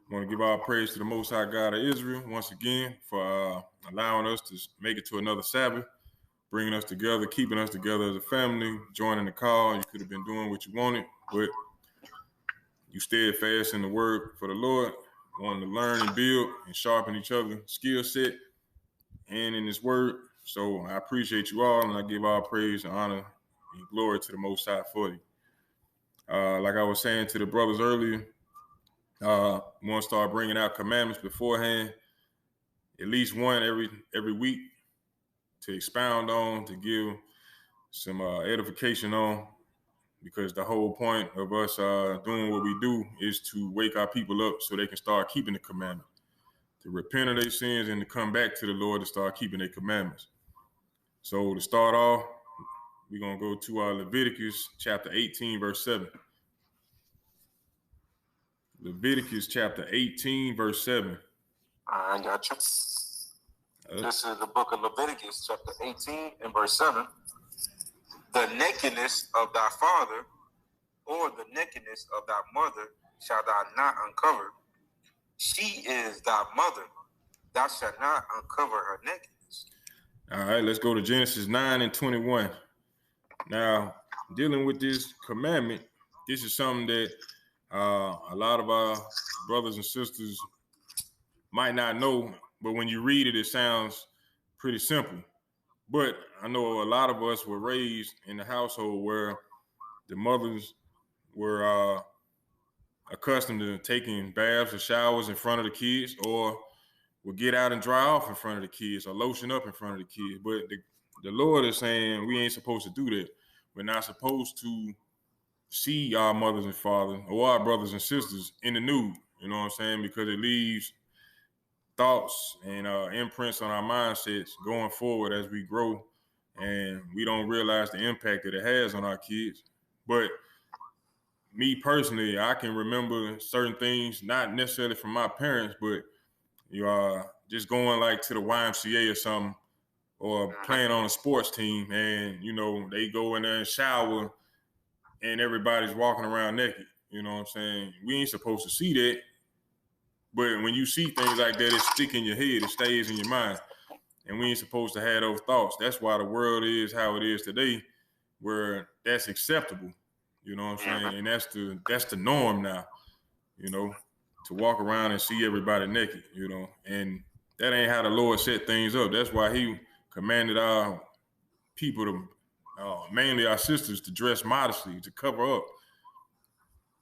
I want to give our praise to the Most High God of Israel once again for allowing us to make it to another Sabbath, bringing us together, keeping us together as a family, joining the call. You could have been doing what you wanted, but you steadfast in the word for the Lord, wanting to learn and build and sharpen each other's skill set and in His word. So I appreciate you all, and I give all praise and honor and glory to the Most High for you. Like I was saying to the brothers earlier, we want to start bringing out commandments beforehand, at least one every week to expound on, to give some edification on, because the whole point of us doing what we do is to wake our people up so they can start keeping the commandment, to repent of their sins and to come back to the Lord to start keeping their commandments. So to start off, we're going to go to Leviticus chapter 18, verse 7. Leviticus chapter 18, verse 7. I got you. This is the book of Leviticus, chapter 18 and verse 7. The nakedness of thy father or the nakedness of thy mother shalt thou not uncover. She is thy mother. Thou shalt not uncover her nakedness. All right, let's go to Genesis 9 and 21. Now, dealing with this commandment, this is something that a lot of our brothers and sisters might not know, but when you read it, it sounds pretty simple. But I know a lot of us were raised in a household where the mothers were accustomed to taking baths or showers in front of the kids, or would get out and dry off in front of the kids or lotion up in front of the kids. But the Lord is saying we ain't supposed to do that. We're not supposed to see our mothers and fathers or our brothers and sisters in the nude, you know what I'm saying? Because it leaves thoughts and imprints on our mindsets going forward as we grow, and we don't realize the impact that it has on our kids. But me personally, I can remember certain things, not necessarily from my parents, but you are just going like to the YMCA or something, or playing on a sports team, and you know they go in there and shower and everybody's walking around naked. You know what I'm saying? We ain't supposed to see that. But when you see things like that, it stick in your head, it stays in your mind. And we ain't supposed to have those thoughts. That's why the world is how it is today, where that's acceptable. You know what I'm saying? And that's the norm now, you know, to walk around and see everybody naked, you know. And that ain't how the Lord set things up. That's why He commanded our people to, mainly our sisters, to dress modestly, to cover up,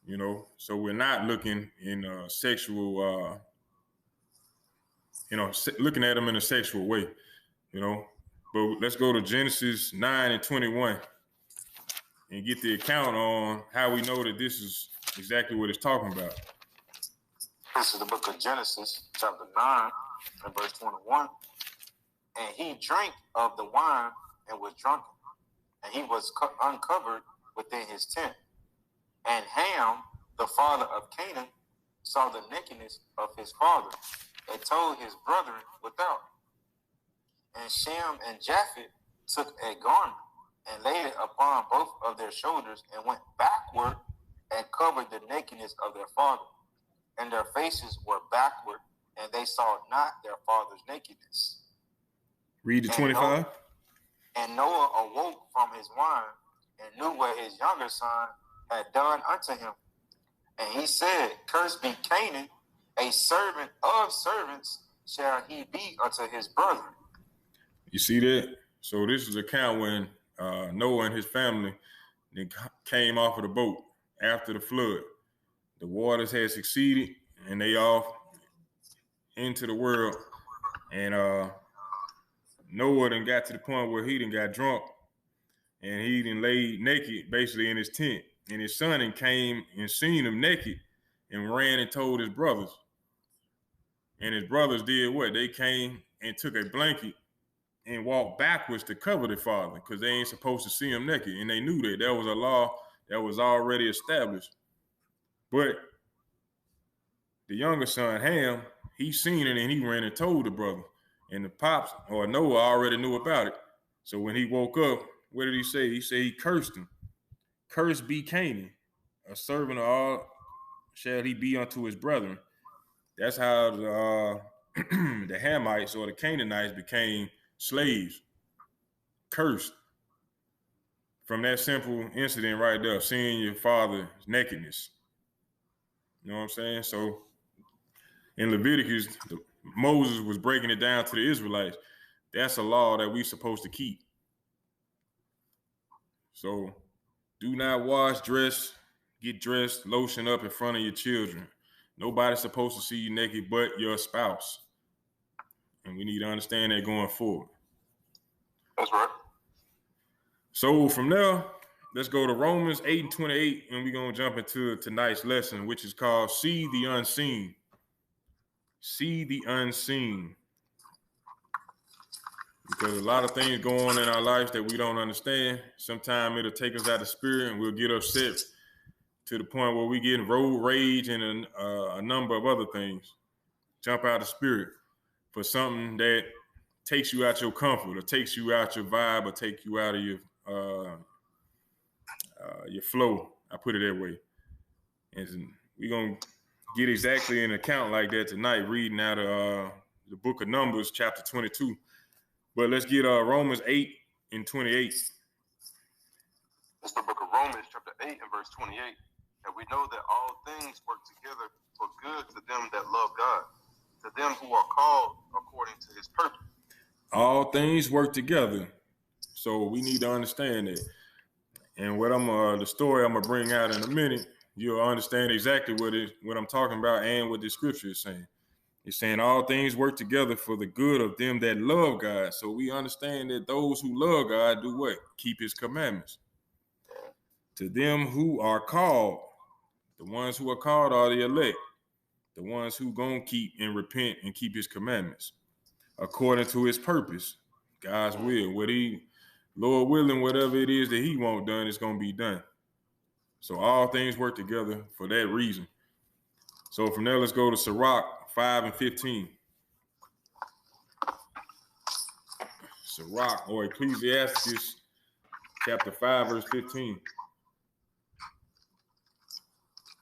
you know. So we're not looking in sexual, looking at them in a sexual way, you know. But let's go to Genesis 9 and 21 and get the account on how we know that this is exactly what it's talking about. This is the book of Genesis, chapter 9 and verse 21. And he drank of the wine and was drunken, and he was uncovered within his tent. And Ham, the father of Canaan, saw the nakedness of his father, and told his brethren without. And Shem and Japheth took a garment and laid it upon both of their shoulders, and went backward and covered the nakedness of their father. And their faces were backward, and they saw not their father's nakedness. Read the 25. And Noah awoke from his wine and knew what his younger son had done unto him. And he said, Cursed be Canaan, a servant of servants shall he be unto his brethren. You see that? So this is an account when Noah and his family came off of the boat after the flood. The waters had succeeded, and they off into the world. And Noah then got to the point where he done got drunk, and he done laid naked basically in his tent. And his son then came and seen him naked and ran and told his brothers. And his brothers did what? They came and took a blanket and walked backwards to cover the father, because they ain't supposed to see him naked. And they knew that there was a law that was already established. But the younger son, Ham, he seen it and he ran and told the brother. And the pops, or Noah, already knew about it. So when he woke up, what did he say? He said he cursed him. Cursed be Canaan, a servant of all shall he be unto his brethren. That's how the Hamites or the Canaanites became slaves, cursed from that simple incident right there, seeing your father's nakedness. You know what I'm saying? So in Leviticus, Moses was breaking it down to the Israelites. That's a law that we're supposed to keep. So do not wash, get dressed, lotion up in front of your children. Nobody's supposed to see you naked but your spouse. And we need to understand that going forward. That's right. So from there, let's go to Romans 8:28, and we're going to jump into tonight's lesson, which is called See the Unseen. See the unseen. Because a lot of things go on in our lives that we don't understand. Sometimes it'll take us out of spirit and we'll get upset to the point where we get road rage and a number of other things. Jump out of spirit for something that takes you out your comfort or takes you out your vibe or take you out of your flow. I put it that way. And we're going to get exactly an account like that tonight, reading out of the book of Numbers, chapter 22. But let's get Romans 8:28. It's the book of Romans, chapter 8 and verse 28. And we know that all things work together for good to them that love God, to them who are called according to his purpose. All things work together. So we need to understand it. And what the story I'm going to bring out in a minute, you'll understand exactly what I'm talking about and what the scripture is saying. It's saying all things work together for the good of them that love God. So we understand that those who love God do what? Keep his commandments. To them who are called, the ones who are called are the elect, the ones who gonna keep and repent and keep his commandments according to his purpose, God's will. Lord willing, whatever it is that he wants done, it's gonna be done. So all things work together for that reason. So from there, let's go to Sirach 5:15. Sirach or Ecclesiastes chapter 5, verse 15.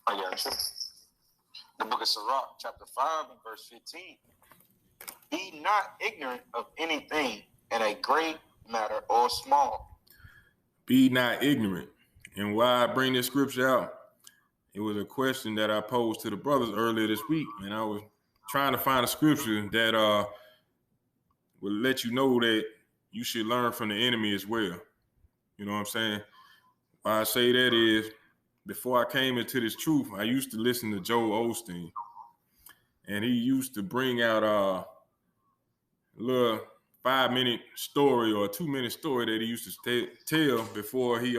I got you. The book of Sirach, chapter 5 and verse 15. Be not ignorant of anything in a great matter or small. Be not ignorant. And why I bring this scripture out, it was a question that I posed to the brothers earlier this week, and I was trying to find a scripture that will let you know that you should learn from the enemy as well. You know what I'm saying? Why I say that is, before I came into this truth, I used to listen to Joel Osteen, and he used to bring out a little 5-minute story or a 2-minute story that he used to tell before he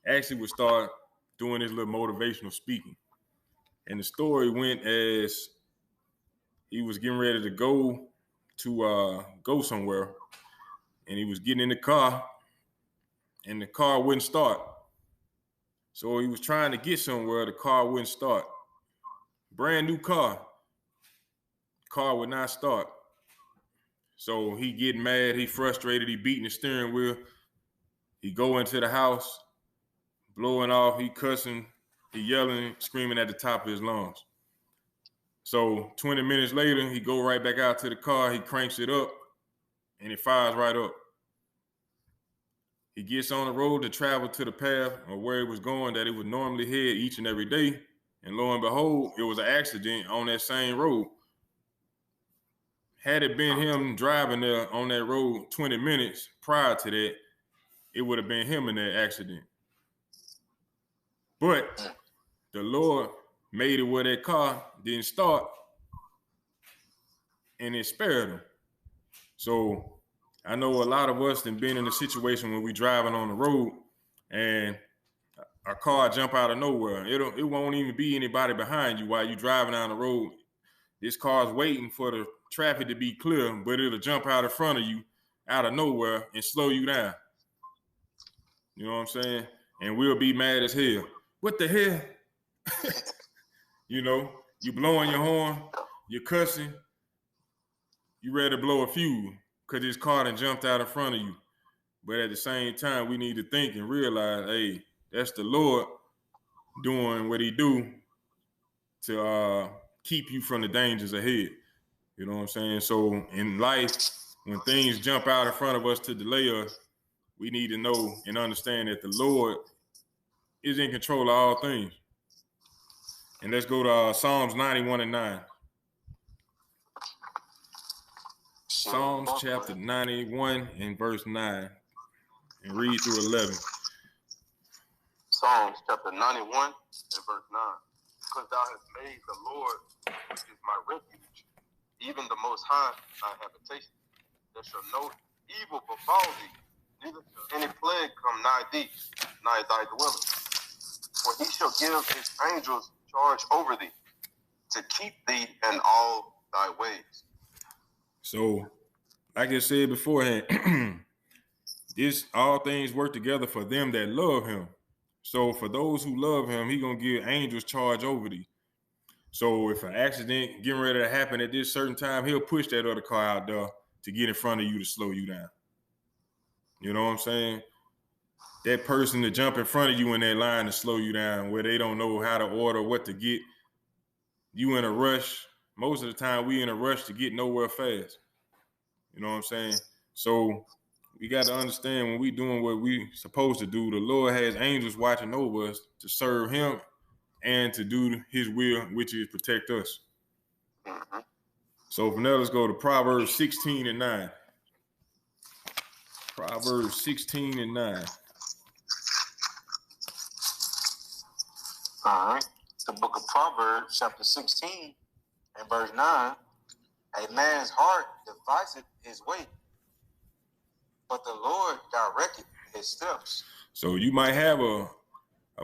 actually would start doing his little motivational speaking. And the story went as he was getting ready to go somewhere, and he was getting in the car, and the car wouldn't start. So he was trying to get somewhere, the car wouldn't start. Brand new car would not start. So he getting mad, he frustrated, he beating the steering wheel. He go into the house, blowing off, he cussing, he yelling, screaming at the top of his lungs. So 20 minutes later, he go right back out to the car, he cranks it up, and it fires right up. He gets on the road to travel to the path or where it was going that it would normally head each and every day. And lo and behold, it was an accident on that same road. Had it been him driving there on that road 20 minutes prior to that, it would have been him in that accident. But the Lord made it where that car didn't start, and it spared him. So I know a lot of us have been in a situation when we driving on the road and a car jump out of nowhere. It won't even be anybody behind you while you're driving down the road. This car's waiting for the traffic to be clear, but it'll jump out in front of you out of nowhere and slow you down. You know what I'm saying? And we'll be mad as hell. What the hell? You know, you blowing your horn, you're cussing, you ready to blow a fuse because this car done jumped out in front of you. But at the same time, we need to think and realize, hey, that's the Lord doing what he do to keep you from the dangers ahead. You know what I'm saying? So in life, when things jump out in front of us to delay us, we need to know and understand that the Lord is in control of all things. And let's go to Psalms 91 and 9. Psalms chapter 91 and verse 9. And read through 11. Psalms chapter 91 and verse 9. Because thou hast made the Lord, which is my refuge, even the Most High, thy habitation. There shall no evil befall thee, neither shall any plague come nigh thee, nigh thy dwelling. For he shall give his angels charge over thee, to keep thee in all thy ways. So, like I said beforehand, all things work together for them that love him. So for those who love him, he gonna give angels charge over thee. So if an accident getting ready to happen at this certain time, he'll push that other car out there to get in front of you to slow you down. You know what I'm saying? That person to jump in front of you in that line to slow you down, where they don't know how to order, what to get. You in a rush. Most of the time we in a rush to get nowhere fast. You know what I'm saying? So we got to understand when we doing what we supposed to do, the Lord has angels watching over us to serve him and to do his will, which is protect us. Mm-hmm. So from there, let's go to Proverbs 16 and 9. Proverbs 16 and 9. All right. The book of Proverbs, chapter 16 and verse 9. A man's heart deviseth his way, but the Lord directeth his steps. So you might have a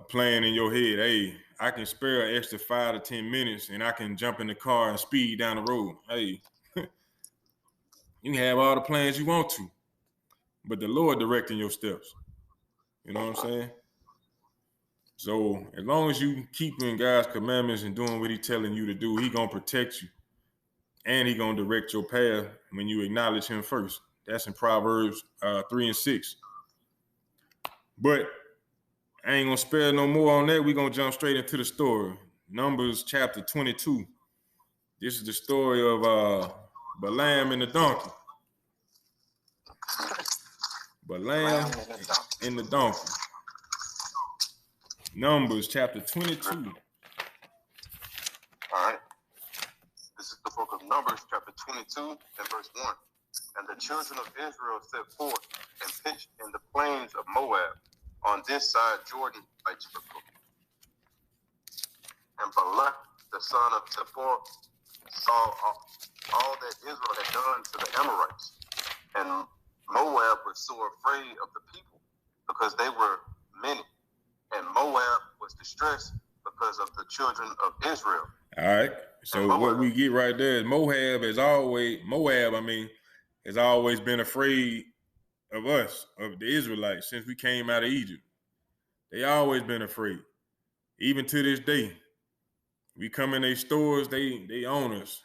plan in your head. Hey, I can spare an extra 5 to 10 minutes and I can jump in the car and speed down the road. Hey, you can have all the plans you want to, but the Lord directing your steps. You know what I'm saying? So as long as you keeping God's commandments and doing what he's telling you to do, he gonna protect you. And he gonna direct your path when you acknowledge him first. That's in Proverbs 3 and 6. But I ain't gonna spare no more on that. We're gonna jump straight into the story. Numbers chapter 22. This is the story of Balaam and the donkey. Balaam and the donkey. Numbers chapter 22. All right. This is the book of Numbers, chapter 22 and verse 1. And the children of Israel set forth and pitched in the plains of Moab on this side Jordan by Jericho. And Balak, the son of Zippor, saw all that Israel had done to the Amorites. And Moab was so afraid of the people because they were many. And Moab was distressed because of the children of Israel. All right. So what we get right there is Moab has always been afraid of us, of the Israelites, since we came out of Egypt. They always been afraid. Even to this day. We come in their stores, they own us.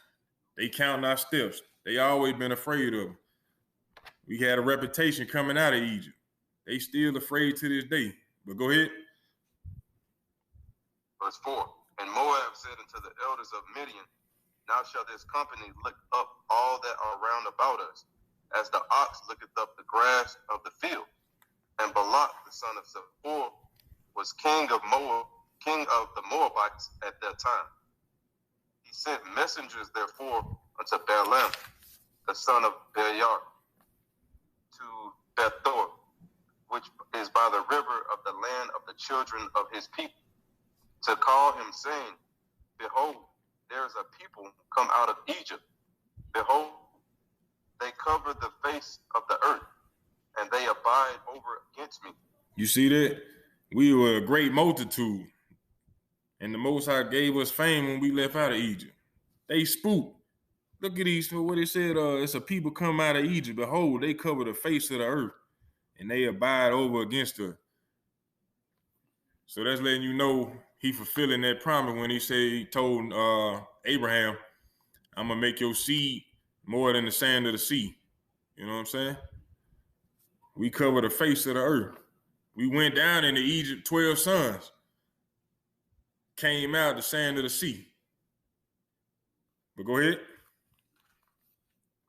They counting our steps. They always been afraid of them. We had a reputation coming out of Egypt. They still afraid to this day. But go ahead. Verse 4. And Moab said unto the elders of Midian, now shall this company look up all that are round about us, as the ox looketh up the grass of the field. And Balak, the son of Zippor, was king of the Moabites at that time. He sent messengers, therefore, unto Balaam, the son of Beor, to Bethor, which is by the river of the land of the children of his people, to call him, saying, behold, there is a people come out of Egypt. Behold, they cover the face of the earth, and they abide over against me. You see that? We were a great multitude, and the Most High gave us fame when we left out of Egypt. They spooked. Look at these, what it said, it's a people come out of Egypt. Behold, they cover the face of the earth, and they abide over against her. So that's letting you know he fulfilling that promise when he told Abraham, I'm going to make your seed more than the sand of the sea. You know what I'm saying? We cover the face of the earth. We went down into Egypt, 12 sons. Came out the sand of the sea. But go ahead.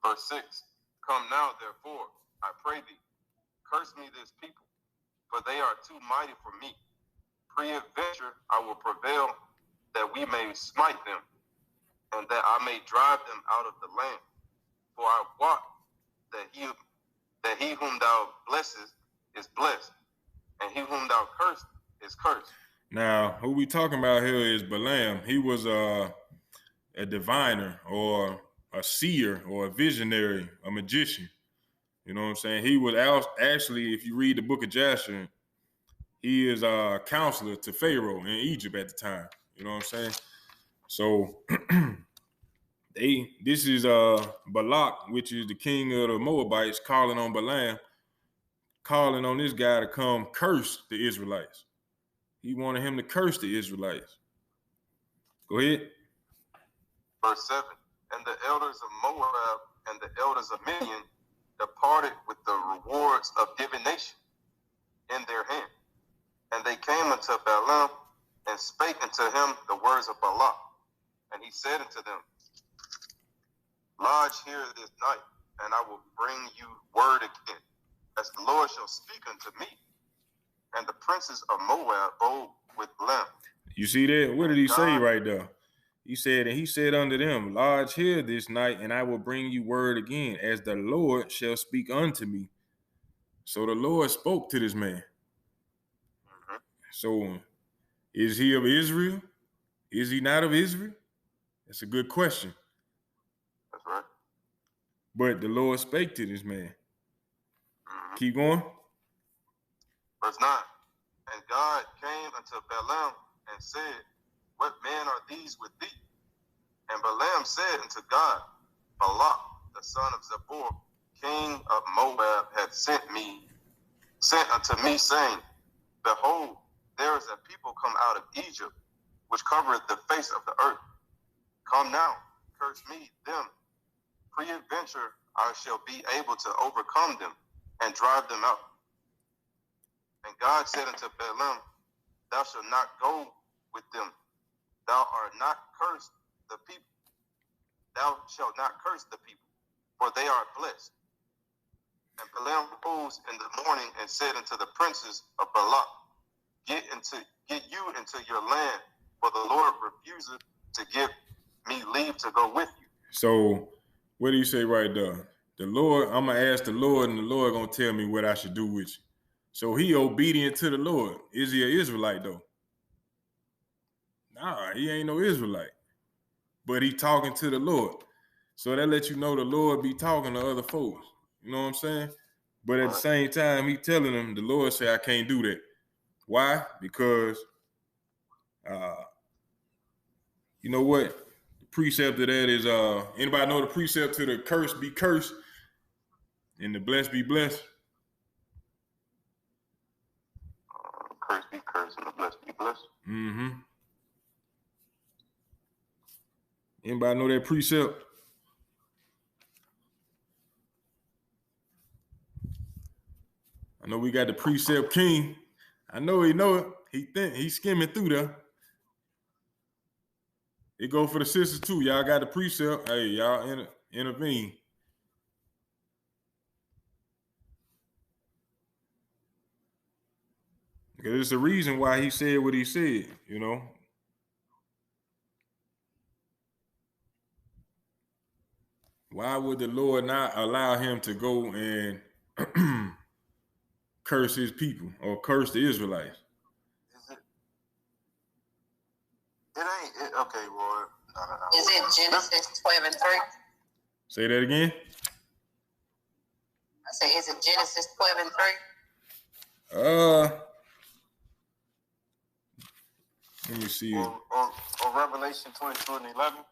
Verse 6. Come now, therefore, I pray thee, curse me this people, for they are too mighty for me. Peradventure I will prevail, that we may smite them, and that I may drive them out of the land. For I wot that he whom thou blessest is blessed, and he whom thou cursed is cursed. Now, who we talking about here is Balaam. He was a diviner or a seer or a visionary, a magician. You know what I'm saying? He was actually, if you read the book of Jasher, he is a counselor to Pharaoh in Egypt at the time. You know what I'm saying? So this is Balak, which is the king of the Moabites, calling on Balaam, calling on this guy to come curse the Israelites. He wanted him to curse the Israelites. Go ahead. Verse 7. And the elders of Moab and the elders of Midian departed with the rewards of divination in their hand. And they came unto Balaam and spake unto him the words of Balak. And he said unto them, Lodge here this night, and I will bring you word again, as the Lord shall speak unto me. And the princes of Moab abode with Balaam. You see that? What did he say right there? He said, and he said unto them, Lodge here this night, and I will bring you word again, as the Lord shall speak unto me. So the Lord spoke to this man. Mm-hmm. So is he of Israel? Is he not of Israel? That's a good question. That's right. But the Lord spake to this man. Mm-hmm. Keep going. Verse 9. And God came unto Balaam and said, What men are these with thee? And Balaam said unto God, Balak, the son of Zippor, king of Moab, hath sent unto me, saying, Behold, there is a people come out of Egypt, which covereth the face of the earth. Come now, curse me them. Peradventure I shall be able to overcome them and drive them out. And God said unto Balaam, Thou shalt not go with them. Thou art not cursed the people. Thou shalt not curse the people, for they are blessed. And Balaam rose in the morning and said unto the princes of Balak, Get you into your land, for the Lord refuseth to give me leave to go with you. So what do you say right there? The Lord, I'm gonna ask the Lord, and the Lord gonna tell me what I should do with you. So he obedient to the Lord. Is he an Israelite though? Nah, he ain't no Israelite. But he talking to the Lord. So that lets you know the Lord be talking to other folks. You know what I'm saying? But at the same time, he telling them, the Lord say, I can't do that. Why? Because, you know what? The precept of that is, anybody know the precept to the curse be cursed and the blessed be blessed? Curse be cursed and the blessed be blessed. Mm-hmm. Anybody know that precept? I know we got the precept king. I know he know it. He's skimming through there. It go for the sisters too. Y'all got the precept. Hey, y'all intervene. Because it's the reason why he said what he said, you know. Why would the Lord not allow him to go and curse his people or curse the Israelites? Okay, Lord. No. Is it Genesis 12 and 3? Say that again. I say, is it Genesis 12 and 3? Let me see. Or Revelation 22 and 11.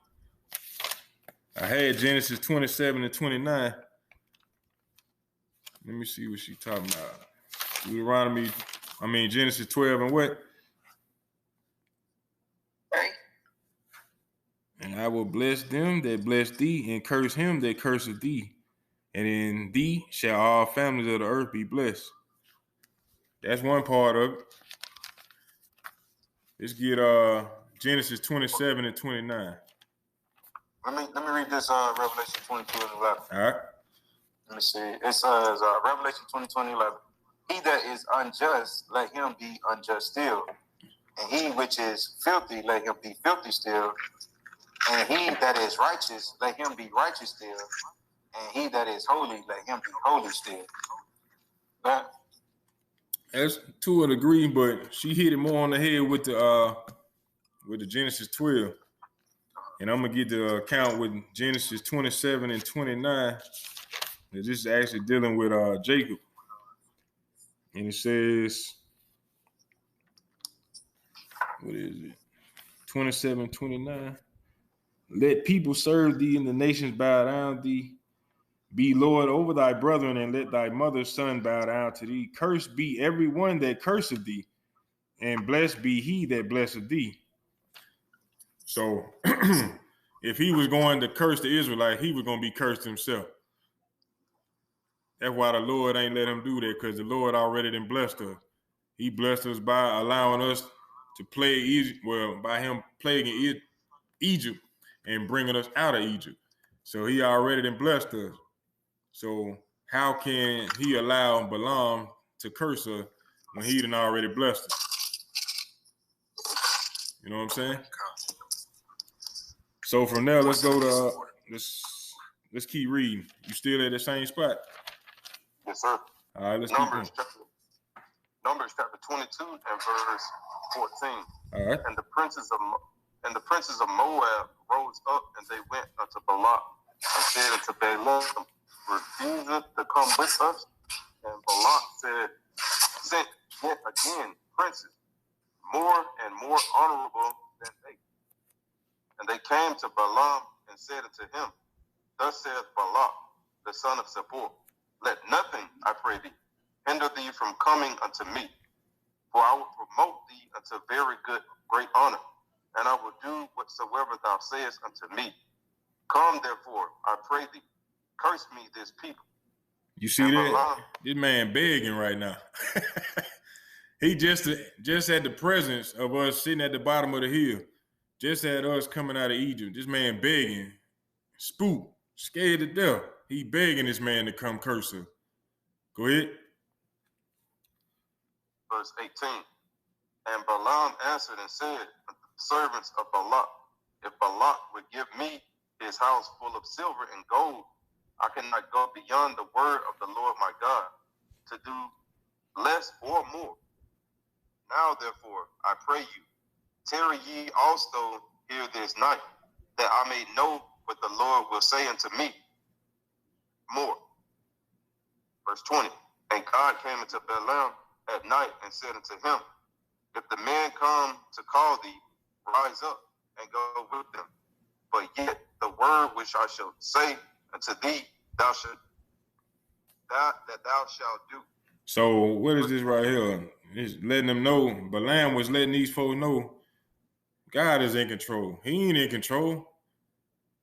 I had Genesis 27 and 29. Let me see what she talking about. Deuteronomy, Genesis 12 and what? 3. And I will bless them that bless thee, and curse him that curseth thee. And in thee shall all families of the earth be blessed. That's one part of it. Let's get Genesis 27 and 29. Let me read this Revelation 22 and 11. All right. Let me see. It says Revelation 22 and 11. He that is unjust, let him be unjust still. And he which is filthy, let him be filthy still. And he that is righteous, let him be righteous still. And he that is holy, let him be holy still. That, That's two of the agree, but she hit it more on the head with the Genesis 12. And I'm gonna get the account with Genesis 27 and 29. This is actually dealing with Jacob. And it says, what is it? 27, 29. Let people serve thee and the nations bow down thee. Be Lord over thy brethren, and let thy mother's son bow down to thee. Cursed be every one that curseth thee, and blessed be he that blesseth thee. So if he was going to curse the Israelite, he was going to be cursed himself. That's why the Lord ain't let him do that, because the Lord already done blessed us. He blessed us by allowing us to plague Egypt, well, by him plaguing Egypt and bringing us out of Egypt. So he already done blessed us. So how can he allow Balaam to curse us when he done already blessed us? You know what I'm saying? So from there, let's go to let's keep reading. You still at the same spot? Yes, sir. All right, let's Numbers keep Numbers chapter 22 and verse 14. going. All right. And the princes of Moab rose up, and they went unto Balak and said unto Balaam, refuseth to come with us? And Balak said, sent yet again princes, more and more honorable than they. And they came to Balaam and said unto him, thus saith Balak, the son of Zippor, let nothing, I pray thee, hinder thee from coming unto me, for I will promote thee unto very great honor, and I will do whatsoever thou sayest unto me. Come therefore, I pray thee, curse me this people. You see and that? Balaam, this man begging right now. He just had the presence of us sitting at the bottom of the hill, just had us coming out of Egypt. This man begging, spooked, scared to death. He begging this man to come curse her. Go ahead. Verse 18. And Balaam answered and said unto the servants of Balak, if Balak would give me his house full of silver and gold, I cannot go beyond the word of the Lord my God to do less or more. Now therefore, I pray you, tarry ye also here this night, that I may know what the Lord will say unto me more. Verse 20. And God came unto Balaam at night and said unto him, if the men come to call thee, rise up and go with them. But yet the word which I shall say unto thee, thou shalt do. So what is this right here? It's letting them know. Balaam was letting these folks know God is in control. He ain't in control.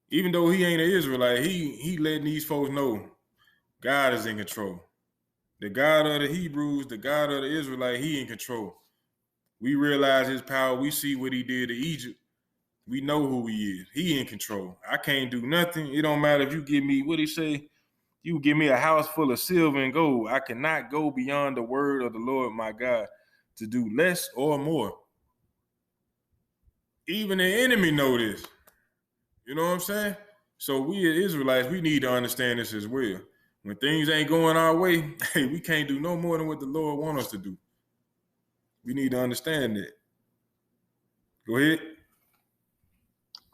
Even though he ain't an Israelite, he letting these folks know God is in control. The God of the Hebrews, the God of the Israelite, he in control. We realize his power. We see what he did to Egypt. We know who he is. He in control. I can't do nothing. It don't matter if you give me, what he say? You give me a house full of silver and gold. I cannot go beyond the word of the Lord my God to do less or more. Even the enemy know this. You know what I'm saying? So we as Israelites, we need to understand this as well. When things ain't going our way, hey, we can't do no more than what the Lord wants us to do. We need to understand that. Go ahead.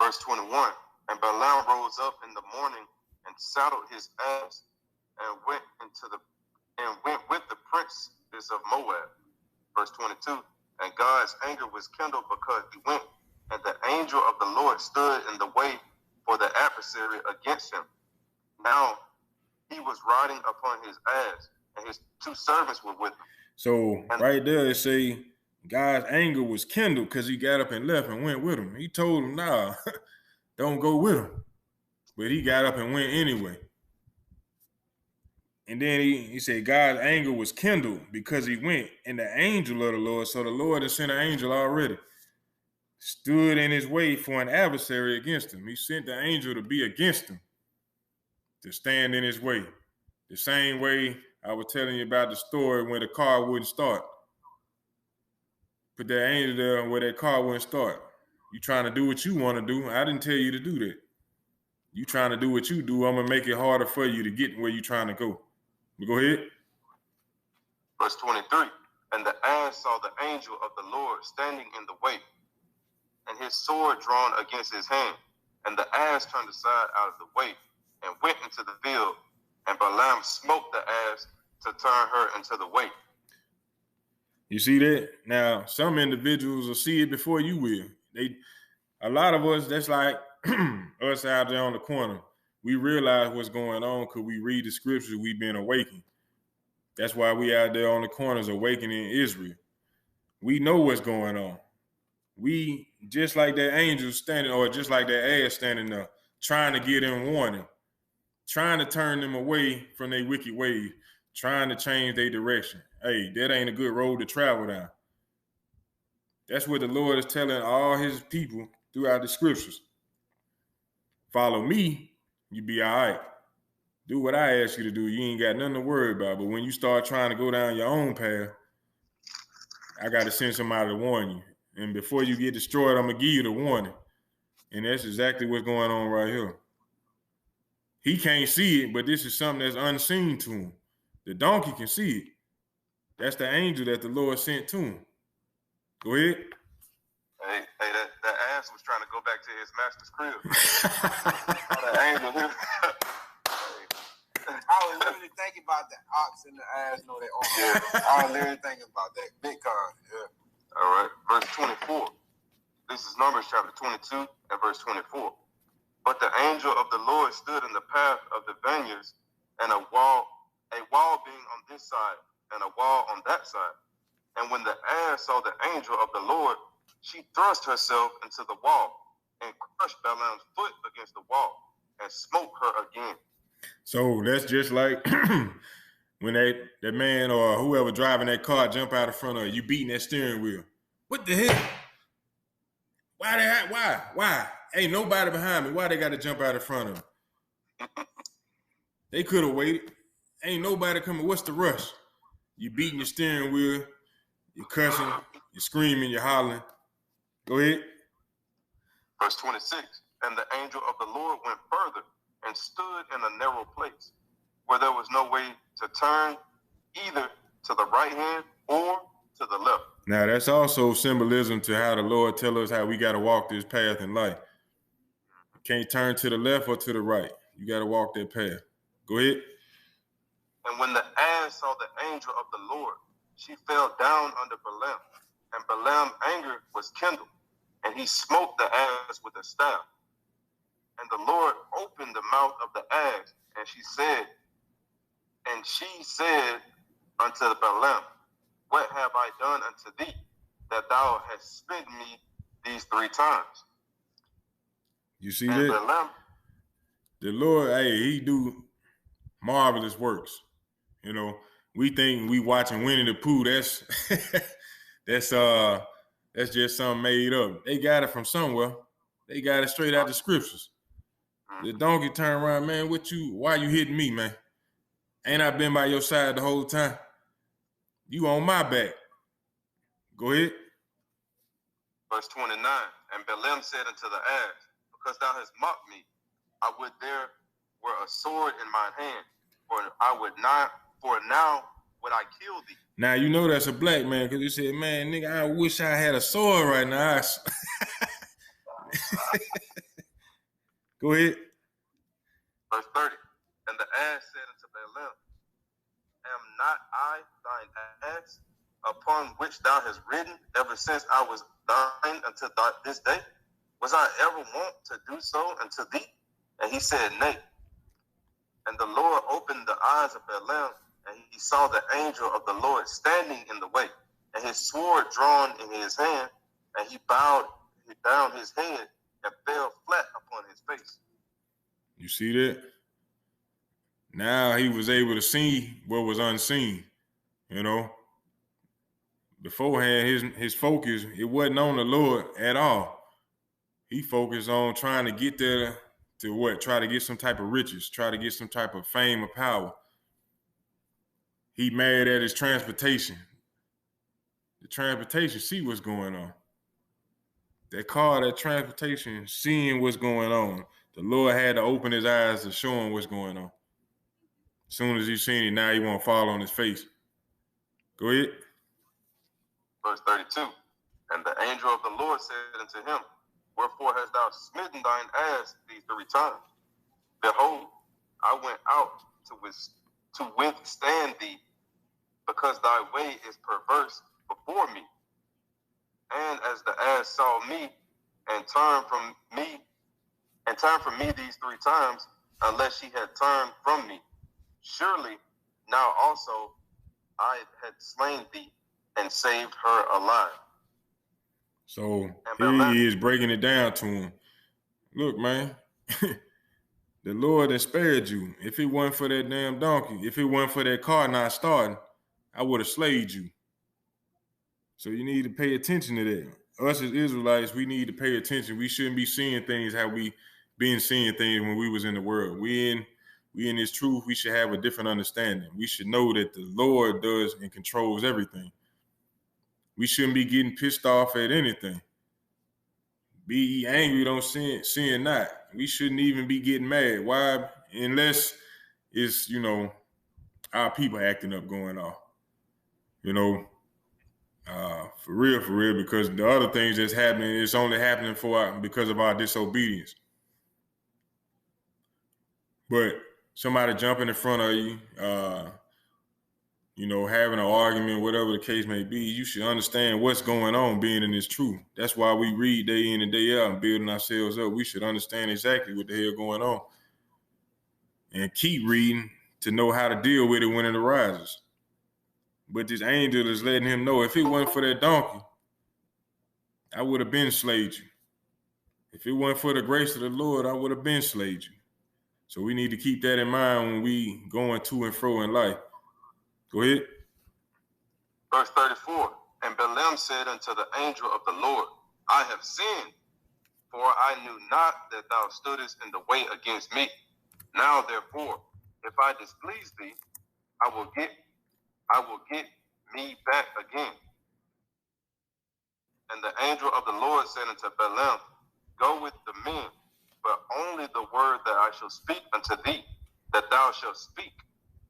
Verse 21. And Balaam rose up in the morning and saddled his ass and went with the princes of Moab. Verse 22. And God's anger was kindled because he went, and the angel of the Lord stood in the way for the adversary against him. Now he was riding upon his ass, and his two servants were with him. So right there it say God's anger was kindled because he got up and left and went with him. He told him, nah, don't go with him. But he got up and went anyway. And then he said God's anger was kindled because he went, and the angel of the Lord. So the Lord has sent an angel already. stood in his way for an adversary against him. He sent the angel to be against him, to stand in his way. The same way I was telling you about the story when the car wouldn't start. Put that angel there where that car wouldn't start. You trying to do what you want to do. I didn't tell you to do that. You trying to do what you do, I'm going to make it harder for you to get where you're trying to go. Go ahead. Verse 23, and the ass saw the angel of the Lord standing in the way, and his sword drawn against his hand. And the ass turned aside out of the way and went into the field, and Balaam smote the ass to turn her into the way. You see that? Now, some individuals will see it before you will. A lot of us, that's like us out there on the corner. We realize what's going on because we read the scriptures, we've been awakened. That's why we out there on the corners awakening Israel. We know what's going on. We, just like that angel standing, or just like that ass standing there, trying to get them warning, trying to turn them away from their wicked ways, trying to change their direction. Hey, that ain't a good road to travel down. That's what the Lord is telling all his people throughout the scriptures. Follow me, you be all right. Do what I ask you to do. You ain't got nothing to worry about. But when you start trying to go down your own path, I got to send somebody to warn you. And before you get destroyed, I'm going to give you the warning. And that's exactly what's going on right here. He can't see it, but this is something that's unseen to him. The donkey can see it. That's the angel that the Lord sent to him. Go ahead. Hey, that ass was trying to go back to his master's crib. That angel. I was literally thinking about the ox and the ass. No, they all. Yeah. I was literally thinking about that. Big con. Yeah. All right. Verse 24. This is Numbers chapter 22 and verse 24. But the angel of the Lord stood in the path of the vineyards, and a wall being on this side and a wall on that side. And when the ass saw the angel of the Lord, she thrust herself into the wall and crushed Balaam's foot against the wall and smote her again. So that's just like when that man or whoever driving that car jump out in front of you, beating that steering wheel. What the hell? Why? Ain't nobody behind me. Why they got to jump out in front of them? They could have waited. Ain't nobody coming. What's the rush? You beating your steering wheel. You're cussing. You're screaming. You're hollering. Go ahead. Verse 26. And the angel of the Lord went further and stood in a narrow place where there was no way to turn either to the right hand or to the left. Now, that's also symbolism to how the Lord tells us how we got to walk this path in life. You can't turn to the left or to the right. You got to walk that path. Go ahead. And when the ass saw the angel of the Lord, she fell down under Balaam, and Balaam's anger was kindled, and he smote the ass with a staff. And the Lord opened the mouth of the ass, and she said unto Balaam, what have I done unto thee, that thou hast smitten me these 3 times? You see and that? Balaam, the Lord, hey, he do marvelous works. You know, we think we watching Winnie the Pooh. That's just something made up. They got it from somewhere. They got it straight out the scriptures. The donkey turned around, man. Why you hitting me, man? Ain't I been by your side the whole time? You on my back. Go ahead. Verse 29. And Balaam said unto the ass, because thou hast mocked me, I would there were a sword in mine hand, for now would I kill thee. Now you know that's a black man, because he said, man, nigga, I wish I had a sword right now. Go ahead. Verse 30. And the ass said unto Balaam, am not I thine ass, upon which thou hast ridden ever since I was thine until this day? Was I ever wont to do so unto thee? And he said, nay. And the Lord opened the eyes of Balaam, and he saw the angel of the Lord standing in the way, and his sword drawn in his hand, and he bowed down his head and fell flat upon his face. You see that? Now he was able to see what was unseen, you know. beforehand, his focus, it wasn't on the Lord at all. He focused on trying to get there to what? Try to get some type of riches, try to get some type of fame or power. He mad at his transportation. The transportation see what's going on. That car, that transportation, seeing what's going on. The Lord had to open his eyes to show him what's going on. As soon as he seen it, now he won't fall on his face. Go ahead. Verse 32. And the angel of the Lord said unto him, Wherefore hast thou smitten thine ass these 3 times? Behold, I went out to withstand thee, because thy way is perverse before me. And as the ass saw me and turned from me these 3 times, unless she had turned from me, surely now also I had slain thee and saved her alive. So here he is breaking it down to him. Look, man, the Lord has spared you. If it wasn't for that damn donkey, if it wasn't for that car not starting, I would have slayed you. So you need to pay attention to that. Us as Israelites, we need to pay attention. We shouldn't be seeing things how we been seeing things when we was in the world. We in this truth, we should have a different understanding. We should know that the Lord does and controls everything. We shouldn't be getting pissed off at anything. Be ye angry, don't sin not. We shouldn't even be getting mad. Why? Unless it's, our people acting up going off. For real, because the other things that's happening, it's only happening because of our disobedience. But somebody jumping in front of you, having an argument, whatever the case may be, you should understand what's going on being in this truth. That's why we read day in and day out and building ourselves up. We should understand exactly what the hell going on and keep reading to know how to deal with it when it arises. But this angel is letting him know, if it wasn't for that donkey, I would have been slayed you. If it wasn't for the grace of the Lord, I would have been slayed you. So we need to keep that in mind when we going to and fro in life. Go ahead. Verse 34. And Balaam said unto the angel of the Lord, I have sinned, for I knew not that thou stoodest in the way against me. Now therefore, if I displease thee, I will get me back again. And the angel of the Lord said unto Balaam, Go with the men, but only the word that I shall speak unto thee, that thou shalt speak.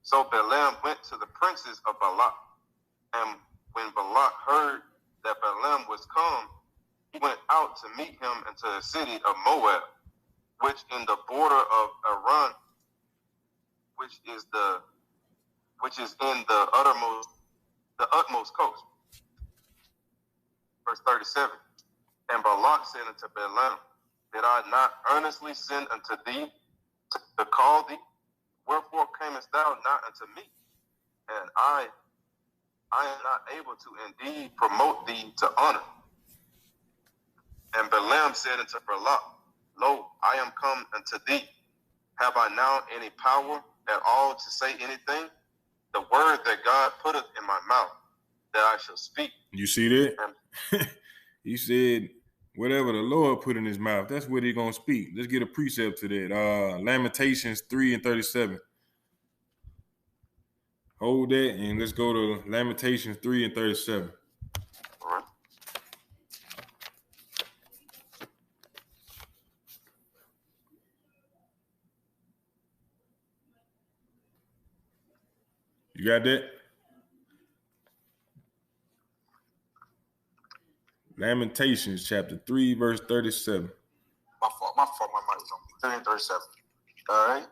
So Balaam went to the princes of Balak. And when Balak heard that Balaam was come, he went out to meet him into the city of Moab, which in the border of Aram, which is in the utmost coast. Verse 37. And Balak said unto Balaam, Did I not earnestly send unto thee to call thee? Wherefore camest thou not unto me? And I am not able to indeed promote thee to honor. And Balaam said unto Balak, Lo, I am come unto thee. Have I now any power at all to say anything? The word that God putteth in my mouth, that I shall speak. You see that? He said, whatever the Lord put in his mouth, that's what he's going to speak. Let's get a precept to that. Lamentations 3 and 37. Hold that and let's go to Lamentations 3 and 37. All right. You got that? Lamentations chapter 3, verse 37. My fault. My mic was on 3 and 37. All right.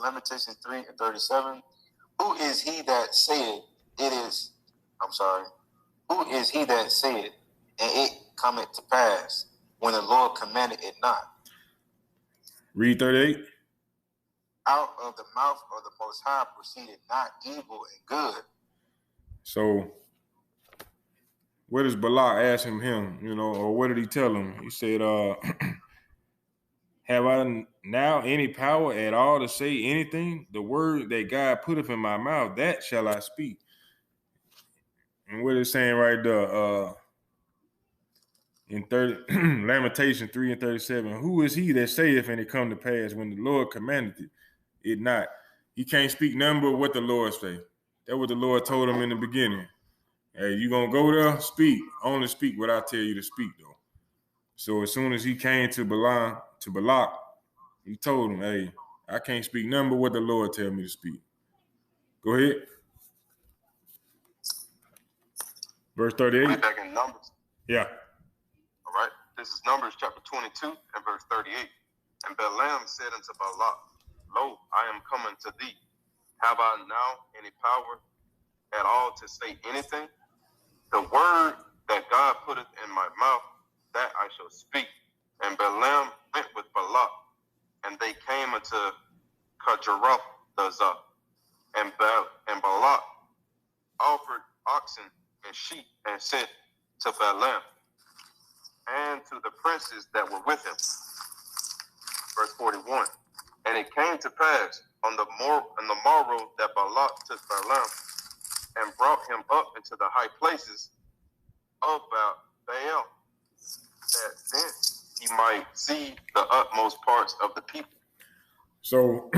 Lamentations 3 and 37. Who is he that said it is? I'm sorry. Who is he that said, and it cometh to pass, when the Lord commanded it not? Read 38. Out of the mouth of the Most High proceeded not evil and good. So, what does Balak ask him, or what did he tell him? He said, have I now any power at all to say anything? The word that God putteth in my mouth, that shall I speak. And what it's saying right there, in Lamentation 3:37, who is he that saith and it come to pass when the Lord commanded it not? He can't speak nothing but what the Lord say. That's what the Lord told him in the beginning. Hey, you gonna go there? Speak. Only speak what I tell you to speak, though. So as soon as he came to Balak, he told him, hey, I can't speak nothing but what the Lord tell me to speak. Go ahead. Verse 38. Right back in Numbers. Yeah. All right. This is Numbers chapter 22 and verse 38. And Balaam said unto Balak, Lo, I am coming to thee. Have I now any power at all to say anything? The word that God putteth in my mouth, that I shall speak. And Balaam went with Balak, and they came unto Kajaroth-dazah. And Balak offered oxen and sheep, and said to Balaam and to the princes that were with him. Verse 41. And it came to pass on the morrow that Balak took Balaam and brought him up into the high places of Baal, that thence he might see the utmost parts of the people. So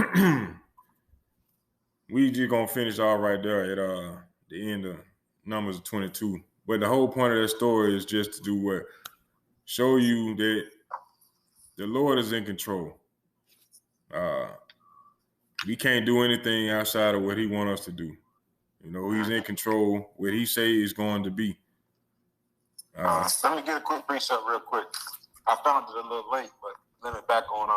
we just gonna finish all right there at the end of Numbers 22. But the whole point of that story is just to do what? Show you that the Lord is in control. We can't do anything outside of what he wants us to do. You know, he's in control. What he say is going to be. Let me get a quick precept real quick. I found it a little late, but let me back on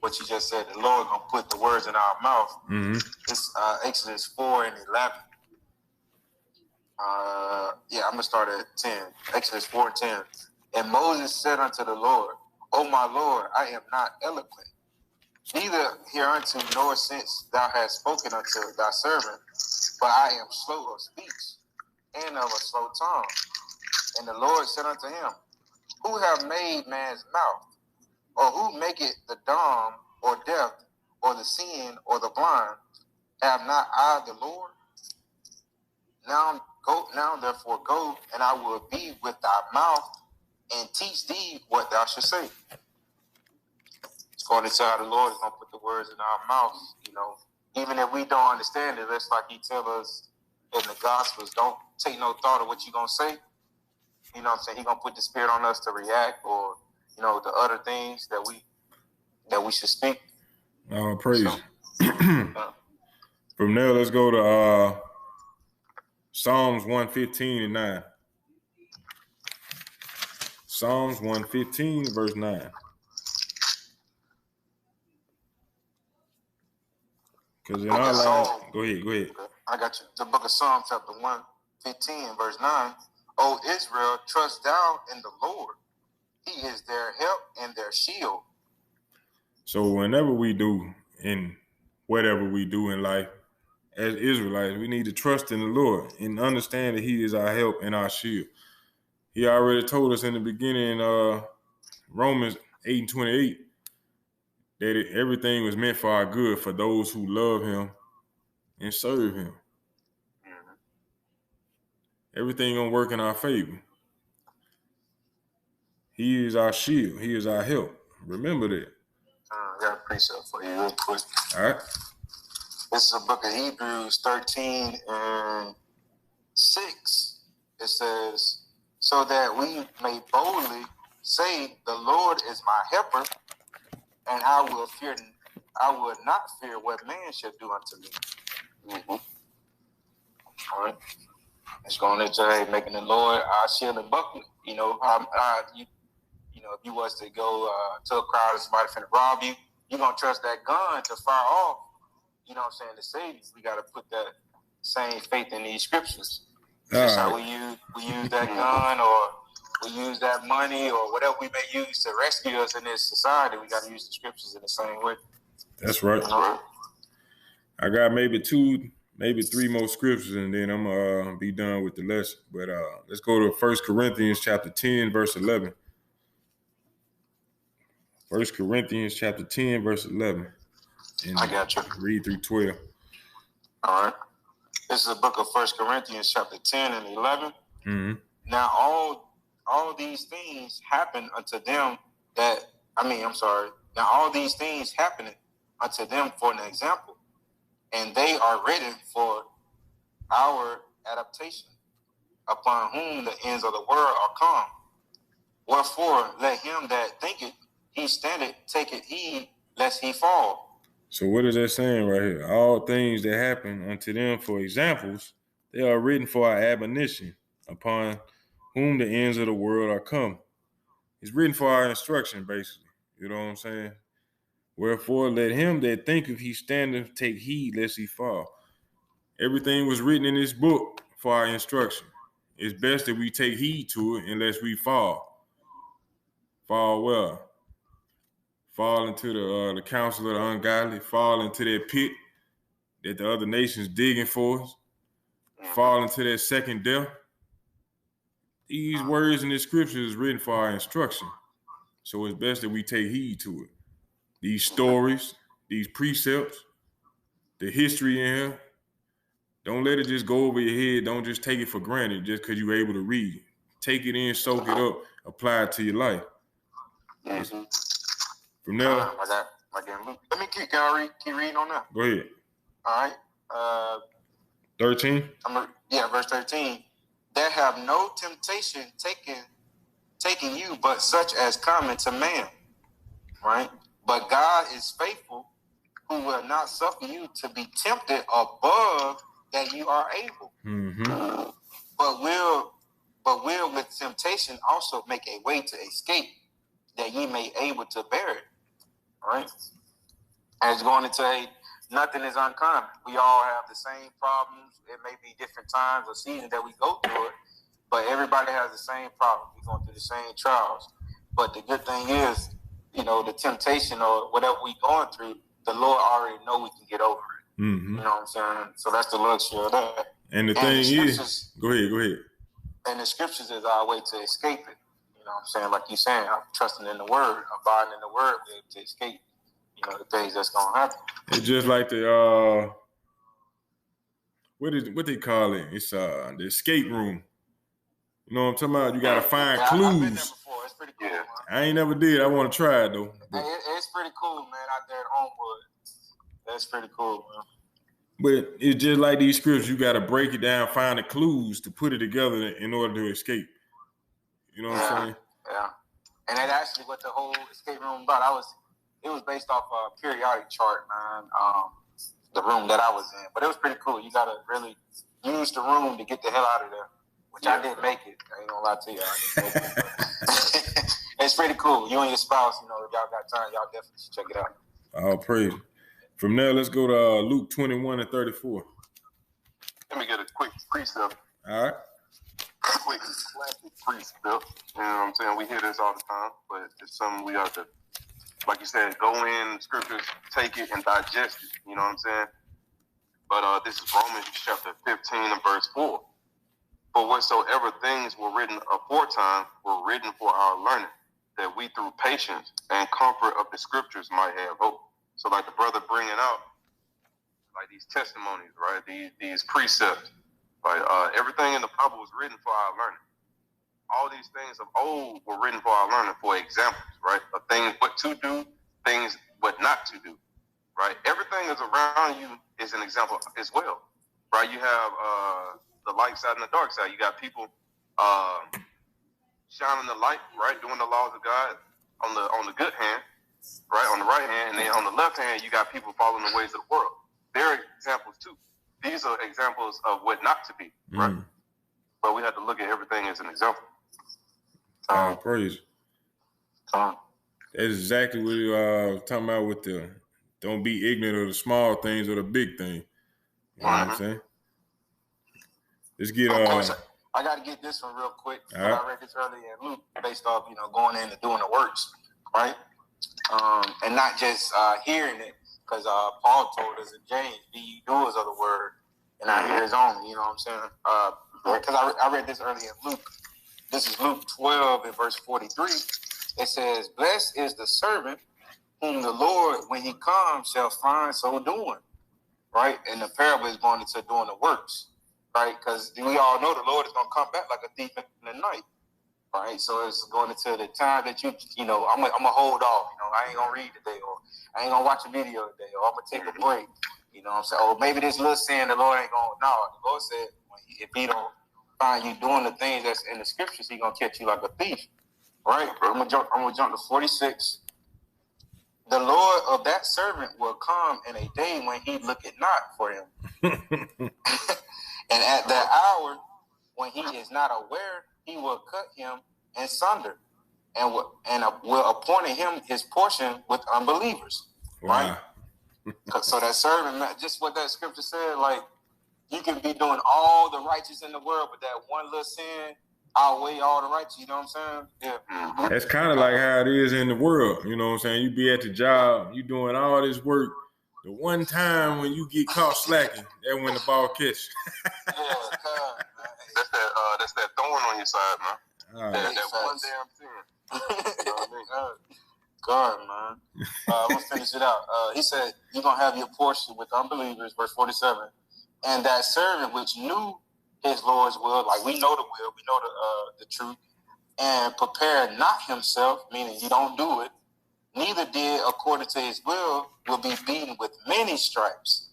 what you just said. The Lord gonna put the words in our mouth. Mm-hmm. It's Exodus 4 and 11. I'm gonna start at 10. Exodus 4 and 10. And Moses said unto the Lord, O my Lord, I am not eloquent, neither hereunto nor since thou hast spoken unto thy servant, but I am slow of speech and of a slow tongue. And the Lord said unto him, Who have made man's mouth? Or who maketh the dumb or deaf or the seeing or the blind? Have not I the Lord? Now therefore go, and I will be with thy mouth and teach thee what thou shalt say. It's going to tell how the Lord is going to put the words in our mouths. You know, even if we don't understand it, that's like he tells us in the Gospels, don't take no thought of what you're going to say. You know what I'm saying? He's going to put the Spirit on us to react, or, you know, the other things that we should speak. Praise. From there, let's go to Psalms 115 and 9. Psalms 115, verse 9. Because in our line, go ahead. I got you. The book of Psalms, chapter 115, verse 9. O Israel, trust thou in the Lord. He is their help and their shield. So whenever we do, in whatever we do in life, as Israelites, we need to trust in the Lord and understand that he is our help and our shield. He already told us in the beginning, Romans 8:28, that everything was meant for our good for those who love him and serve him. Everything gonna work in our favor. He is our shield. He is our help. Remember that. I got a precept for you real quick. All right. This is the book of Hebrews 13 and 6. It says, so that we may boldly say, the Lord is my helper, and I will not fear what man shall do unto me. Mm-hmm. All right. It's going to say, making the Lord our shield and buckler. You know, if you was to go to a crowd and somebody finna rob you, you're going to trust that gun to fire off. You know what I'm saying? To save you. We got to put that same faith in these scriptures. Just how we use that gun, or we use that money, or whatever we may use to rescue us in this society, we got to use the scriptures in the same way. That's right. I got maybe 2, maybe 3 more scriptures, and then I'm going to be done with the lesson. But let's go to 1 Corinthians chapter 10, verse 11. 1 Corinthians chapter 10, verse 11. And I got you. Read through 12. All right. This is the book of 1 Corinthians chapter 10 and 11. Mm-hmm. Now all these things happen unto them that, now all these things happen unto them for an example, and they are written for our adaptation, upon whom the ends of the world are come. Wherefore, let him that thinketh he standeth take it heed, lest he fall. So what is that saying right here? All things that happen unto them for examples, they are written for our admonition, upon whom the ends of the world are come. It's written for our instruction, basically. You know what I'm saying? Wherefore, let him that thinketh he standeth take heed, lest he fall. Everything was written in this book for our instruction. It's best that we take heed to it, unless we fall. Fall well. Fall into the counsel of the ungodly. Fall into that pit that the other nations digging for us. Fall into that second death. These words in the scripture is written for our instruction. So it's best that we take heed to it. These stories, these precepts, the history in here, don't let it just go over your head. Don't just take it for granted just because you're able to read it. Take it in, soak it up, apply it to your life. Mm-hmm. From there, let me keep reading on that. Go ahead. All right. 13? Verse 13. There have no temptation taken you, but such as common to man. Right? But God is faithful, who will not suffer you to be tempted above that you are able. Mm-hmm. But will with temptation also make a way to escape, that ye may able to bear it. Right? As going into nothing is uncommon. We all have the same problems. It may be different times or seasons that we go through it, but everybody has the same problem. We're going through the same trials. But the good thing is, the temptation or whatever we're going through, the Lord already know we can get over it. Mm-hmm. You know what I'm saying? So that's the luxury of that. And the thing is, go ahead. And the scriptures is our way to escape it. You know what I'm saying? Like you're saying, I'm trusting in the word, abiding in the word to escape, the things that's going to happen. It's just like the, what they call it? It's the escape room. You know what I'm talking about? You got to find clues. I've been there before. It's pretty cool, man. I ain't never did. I want to try it, though. It's pretty cool, man, out there at Homewood. That's pretty cool, man. But it's just like these scripts. You got to break it down, find the clues to put it together in order to escape. You know what I'm saying? Yeah. And that's actually what the whole escape room about. It was based off a periodic chart, man, the room that I was in. But it was pretty cool. You got to really use the room to get the hell out of there, which I didn't make it. I ain't going to lie to you. I didn't make it. It's pretty cool. You and your spouse, if y'all got time, y'all definitely should check it out. All praise. From there, let's go to Luke 21 and 34. Let me get a quick precept. All right. Quick classic precept. You know what I'm saying? We hear this all the time, but it's something we have to, like you said, go in scriptures, take it, and digest it. You know what I'm saying? But this is Romans chapter 15 and verse 4. For whatsoever things were written aforetime were written for our learning, that we through patience and comfort of the scriptures might have hope. So like the brother bringing out, like these testimonies, right? These precepts, like everything in the Bible was written for our learning. All these things of old were written for our learning, for examples, right? Of things what to do, things what not to do, right? Everything that's around you is an example as well, right? You have the light side and the dark side. You got people shining the light, right? Doing the laws of God on the good hand, right? On the right hand, and then on the left hand, you got people following the ways of the world. They're examples too. These are examples of what not to be, right? But we have to look at everything as an example. Praise. That's exactly what you are talking about with the don't be ignorant of the small things or the big thing. You know what I'm saying? Let's get I got to get this one real quick. I read this earlier in Luke, based off going in and doing the works, right? And not just hearing it, because Paul told us in James, be ye doers of the word, and not hearers only. You know what I'm saying? Because I read this earlier in Luke. This is Luke 12 and verse 43. It says, "Blessed is the servant whom the Lord, when he comes, shall find so doing." right? And the parable is going into doing the works, right? Because we all know the Lord is going to come back like a thief in the night, right? So it's going into the time that you know, I'm going to hold off. You know, I ain't going to read today, or I ain't going to watch a video today, or I'm going to take a break. You know what I'm saying? Or maybe this little sin, the Lord ain't going to, no, the Lord said, if he don't find you doing the things that's in the scriptures, he going to catch you like a thief, right? I'm going to jump to 46. The Lord of that servant will come in a day when he looketh not for him. And at that hour, when he is not aware, he will cut him in sunder and will appoint him his portion with unbelievers. Wow. Right? So that servant, just what that scripture said, like, you can be doing all the righteous in the world, but that one little sin outweigh all the righteous, you know what I'm saying? Yeah. That's kind of like how it is in the world, you know what I'm saying? You be at the job, you doing all this work. The one time when you get caught slacking, that's when the ball catch. That's that thorn on your side, man. That one damn sin. You know what I mean? God, man. I'm going to finish it out. He said, you're going to have your portion with unbelievers, verse 47. And that servant which knew his Lord's will, like we know the will, we know the truth, and prepared not himself, meaning he don't do it, neither did according to his will be beaten with many stripes.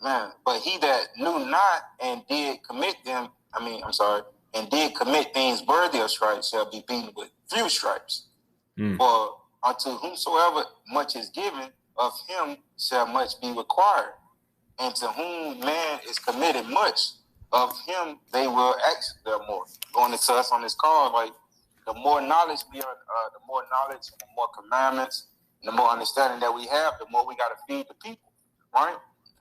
Man, but he that knew not and did commit and did commit things worthy of stripes shall be beaten with few stripes. For unto whomsoever much is given, of him shall much be required. And to whom man is committed much, of him they will ask the more. Going into us on this call, like the more knowledge and the more commandments, and the more understanding that we have, the more we got to feed the people, right?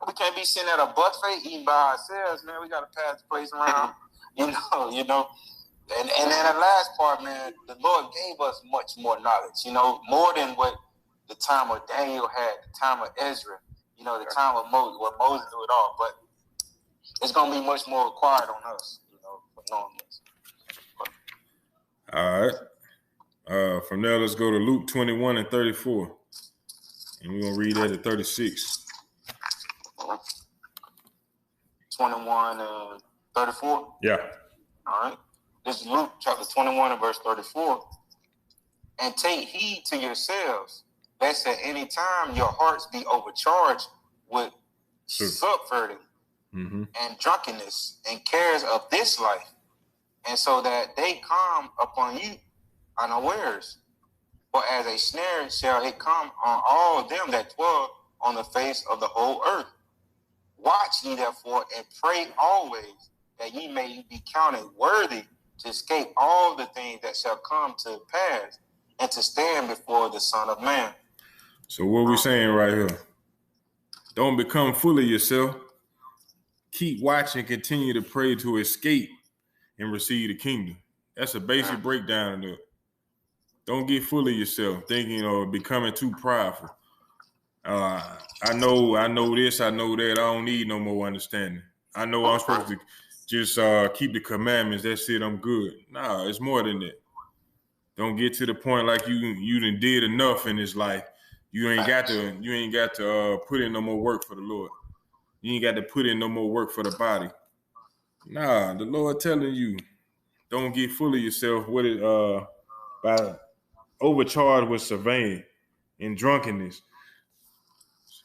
We can't be sitting at a buffet eating by ourselves, man. We got to pass the place around, you know. And then the last part, man, the Lord gave us much more knowledge, more than what the time of Daniel had, the time of Ezra, the time of Moses, where Moses knew it all. But it's going to be much more required on us, for knowing this. All right. From there, let's go to Luke 21 and 34. And we're going to read that at 36. 21 and 34? Yeah. All right. This is Luke chapter 21 and verse 34. And take heed to yourselves, lest at any time your hearts be overcharged with subverting and drunkenness and cares of this life, and so that they come upon you unawares. For as a snare shall it come on all them that dwell on the face of the whole earth. Watch ye therefore and pray always, that ye may be counted worthy to escape all the things that shall come to pass, and to stand before the Son of Man. So what we're saying right here, don't become full of yourself. Keep watching, continue to pray to escape and receive the kingdom. That's a basic breakdown of it. Don't get full of yourself, thinking or becoming too prideful. I know this, I know that. I don't need no more understanding. I know I'm supposed to just keep the commandments. That's it, I'm good. Nah, it's more than that. Don't get to the point like you done did enough in this life. You ain't got to put in no more work for the Lord. You ain't got to put in no more work for the body. Nah, the Lord telling you, don't get full of yourself with it by overcharged with surveying and drunkenness.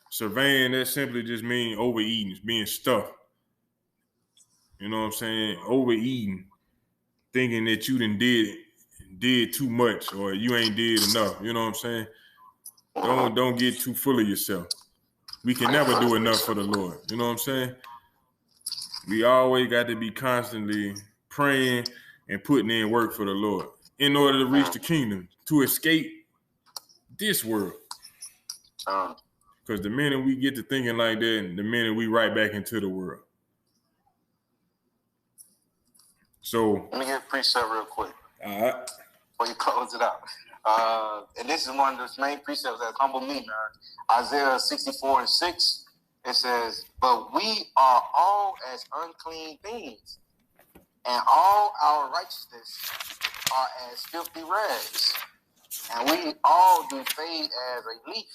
Surveying, that simply just means overeating, being stuffed. You know what I'm saying? Overeating, thinking that you done did too much or you ain't did enough. You know what I'm saying? Don't get too full of yourself. We can never do enough for the Lord. You know what I'm saying? We always got to be constantly praying and putting in work for the Lord in order to reach the kingdom, to escape this world. Because the minute we get to thinking like that, the minute we right back into the world. So let me get a precept real quick. All right. Before you close it out. And this is one of the main precepts that humble me, man. Isaiah 64 and 6, it says, but we are all as unclean things, and all our righteousness are as filthy rags. And we all do fade as a leaf,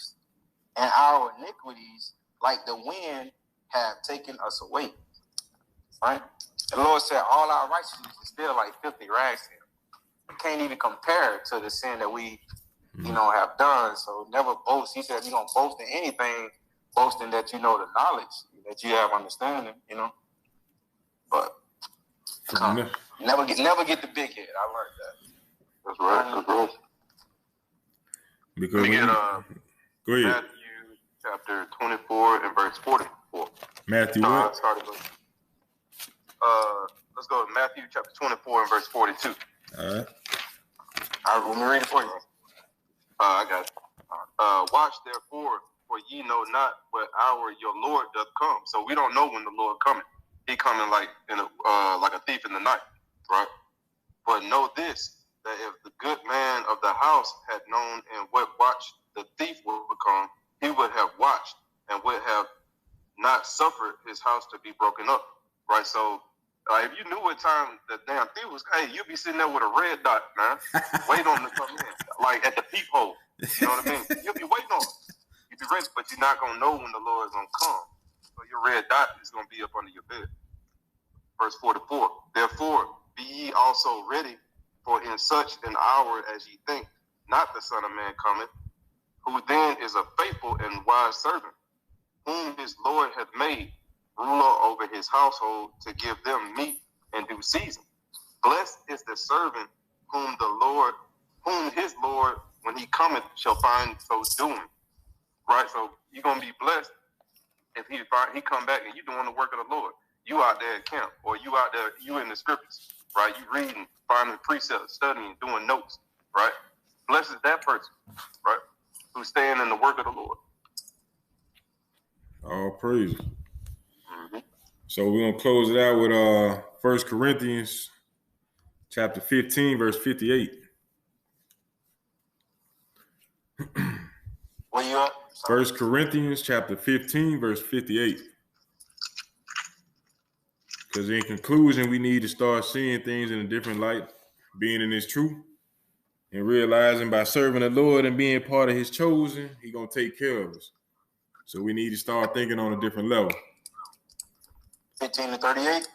and our iniquities like the wind have taken us away. Right? The Lord said all our righteousness is still like filthy rags to him. Can't even compare to the sin that we, have done. So never boast. He said, you don't boast in anything, boasting that you know the knowledge, that you have understanding, But never get the big head. I learned that. That's right. Because go ahead. Matthew chapter 24 and verse 44. Matthew what? Let's go to Matthew chapter 24 and verse 42. All right. Let me read it for you. I got it. Watch therefore, for ye know not what hour your Lord doth come. So we don't know when the Lord coming. He coming like a thief in the night, right? But know this, that if the good man of the house had known in what watch the thief would come, he would have watched and would have not suffered his house to be broken up, right? So if you knew what time the damn thief was, hey, you'd be sitting there with a red dot, man, waiting on him to come in, like at the peephole. You know what I mean? You'll be waiting on him. You'll be ready, but you're not going to know when the Lord is going to come. So your red dot is going to be up under your bed. Verse 44, therefore be ye also ready, for in such an hour as ye think, not the Son of Man cometh, who then is a faithful and wise servant, whom his Lord hath made ruler over his household, to give them meat in due season. Blessed is the servant whom his Lord, when he cometh, shall find so doing. Right? So you're going to be blessed if he come back and you doing the work of the Lord. You out there at camp, or you out there, you in the scriptures, right? You reading, finding precepts, studying, doing notes, right? Blessed is that person, right? Who's staying in the work of the Lord. All praise. So we're going to close it out with 1 Corinthians chapter 15, verse 58. Where you at? 1 Corinthians chapter 15, verse 58. Because in conclusion, we need to start seeing things in a different light, being in his truth, and realizing by serving the Lord and being part of his chosen, he's going to take care of us. So we need to start thinking on a different level. 15 to 38?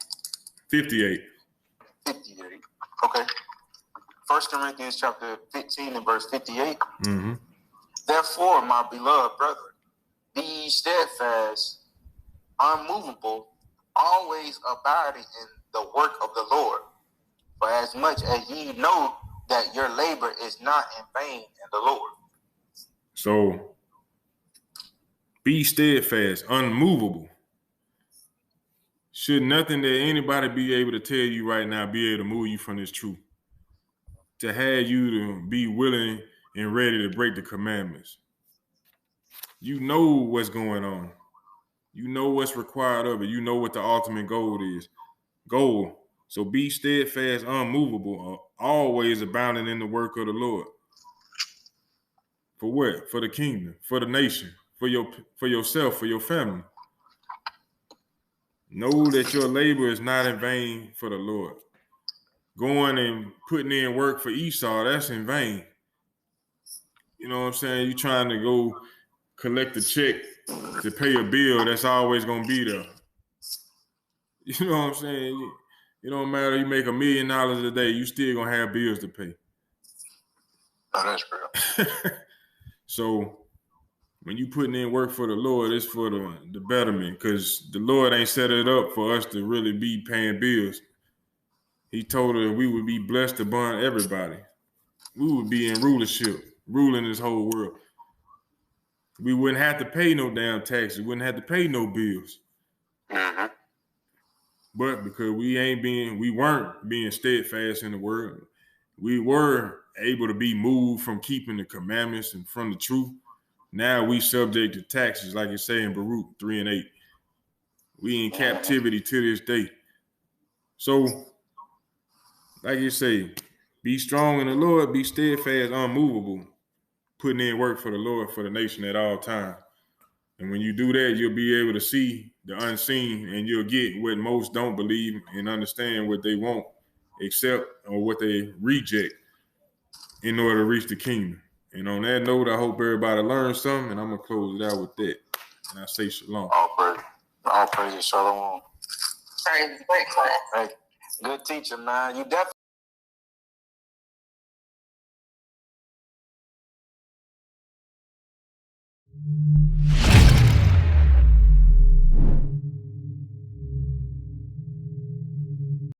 58. 58. Okay. 1 Corinthians chapter 15 and verse 58. Mm-hmm. Therefore, my beloved brethren, be ye steadfast, unmovable, always abiding in the work of the Lord. For as much as ye know that your labor is not in vain in the Lord. So, be steadfast, unmovable. Should nothing that anybody be able to tell you right now be able to move you from this truth? To have you to be willing and ready to break the commandments. You know what's going on. You know what's required of it. You know what the ultimate goal is. So be steadfast, unmovable, always abounding in the work of the Lord. For what? For the kingdom, for the nation, for yourself, for your family. Know that your labor is not in vain for the Lord. Going and putting in work for Esau, that's in vain. You know what I'm saying? You trying to go collect a check to pay a bill that's always going to be there. You know what I'm saying? It don't matter. You make $1 million a day, you still going to have bills to pay. Oh, that's real. So when you putting in work for the Lord, it's for the betterment, because the Lord ain't set it up for us to really be paying bills. He told us we would be blessed upon everybody. We would be in rulership, ruling this whole world. We wouldn't have to pay no damn taxes. We wouldn't have to pay no bills. Mm-hmm. But because we weren't being steadfast in the word, we were able to be moved from keeping the commandments and from the truth. Now we subject to taxes, like it say in Baruch 3 and 8. We in captivity to this day. So, like you say, be strong in the Lord, be steadfast, unmovable, putting in work for the Lord, for the nation at all times. And when you do that, you'll be able to see the unseen, and you'll get what most don't believe and understand what they won't accept or what they reject in order to reach the kingdom. And on that note, I hope everybody learned something, and I'm going to close it out with that. And I say shalom. All praise, shalom. Praise, great class. Hey, good teacher, man. You definitely